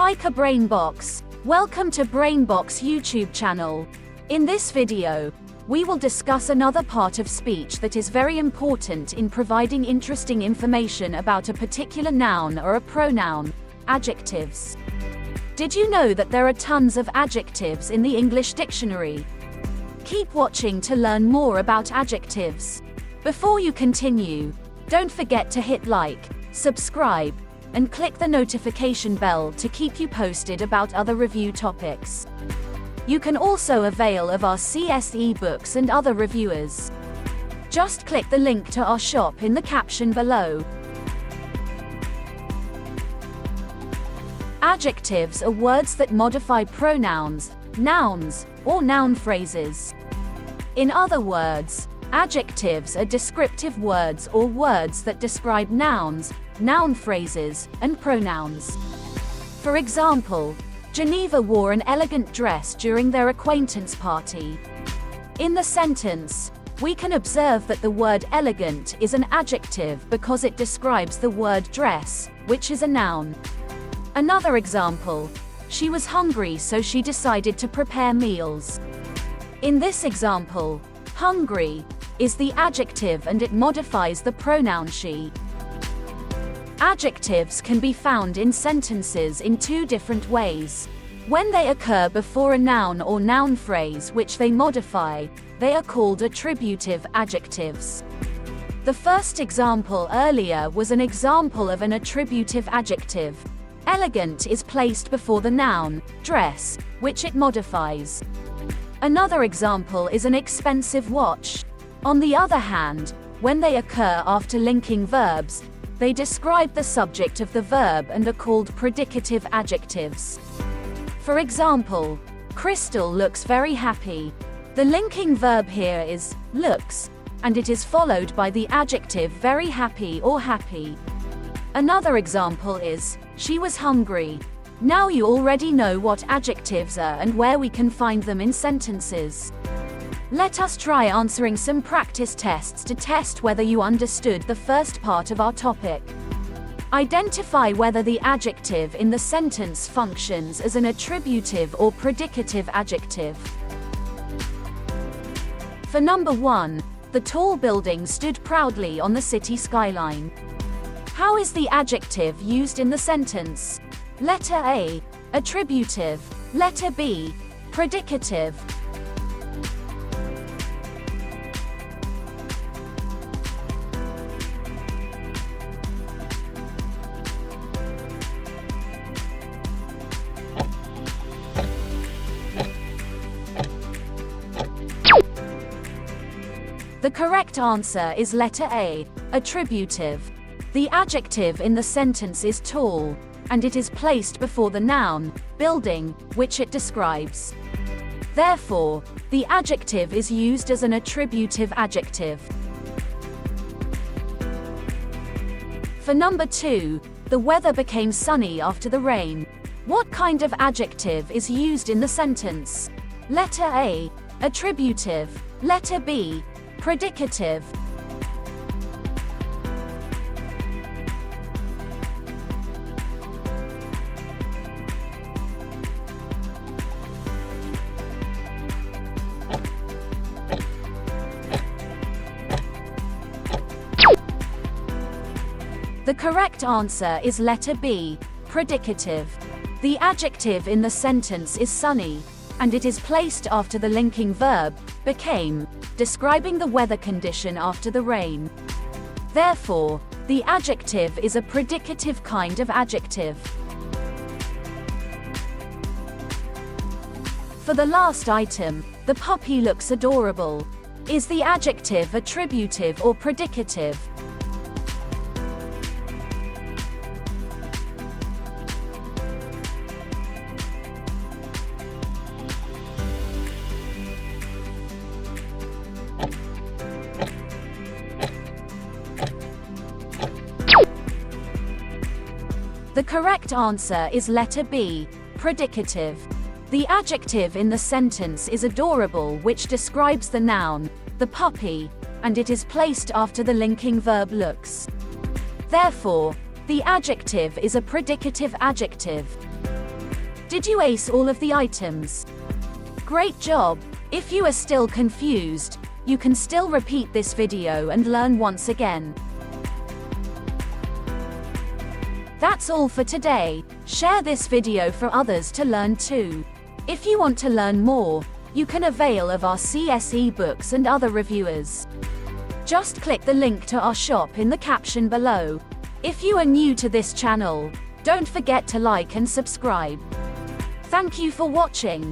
Hi Brainbox, welcome to Brainbox YouTube channel. In this video, we will discuss another part of speech that is very important in providing interesting information about a particular noun or a pronoun, adjectives. Did you know that there are tons of adjectives in the English dictionary? Keep watching to learn more about adjectives. Before you continue, don't forget to hit like, subscribe, and click the notification bell to keep you posted about other review topics. You can also avail of our CSE books and other reviewers. Just click the link to our shop in the caption below. Adjectives are words that modify pronouns, nouns, or noun phrases. In other words, adjectives are descriptive words or words that describe nouns, noun phrases, and pronouns. For example, Geneva wore an elegant dress during their acquaintance party. In the sentence, we can observe that the word elegant is an adjective because it describes the word dress, which is a noun. Another example, she was hungry so she decided to prepare meals. In this example, hungry is the adjective and it modifies the pronoun she. Adjectives can be found in sentences in two different ways. When they occur before a noun or noun phrase which they modify, they are called attributive adjectives. The first example earlier was an example of an attributive adjective. Elegant is placed before the noun, dress, which it modifies. Another example is an expensive watch. On the other hand, when they occur after linking verbs, they describe the subject of the verb and are called predicative adjectives. For example, Crystal looks very happy. The linking verb here is looks, and it is followed by the adjective very happy or happy. Another example is, she was hungry. Now you already know what adjectives are and where we can find them in sentences. Let us try answering some practice tests to test whether you understood the first part of our topic. Identify whether the adjective in the sentence functions as an attributive or predicative adjective. For number 1, the tall building stood proudly on the city skyline. How is the adjective used in the sentence? Letter A, attributive. Letter B, predicative. The correct answer is letter A, attributive. The adjective in the sentence is tall, and it is placed before the noun, building, which it describes. Therefore, the adjective is used as an attributive adjective. For number 2, the weather became sunny after the rain. What kind of adjective is used in the sentence? Letter A, attributive. Letter B, predicative. The correct answer is letter B, predicative. The adjective in the sentence is sunny, and it is placed after the linking verb, became, describing the weather condition after the rain. Therefore, the adjective is a predicative kind of adjective. For the last item, the puppy looks adorable. Is the adjective attributive or predicative? The correct answer is letter B, predicative. The adjective in the sentence is adorable, which describes the noun, the puppy, and it is placed after the linking verb looks. Therefore, the adjective is a predicative adjective. Did you ace all of the items? Great job! If you are still confused, you can still repeat this video and learn once again. That's all for today. Share this video for others to learn too. If you want to learn more, you can avail of our CSE books and other reviewers. Just click the link to our shop in the caption below. If you are new to this channel, don't forget to like and subscribe. Thank you for watching.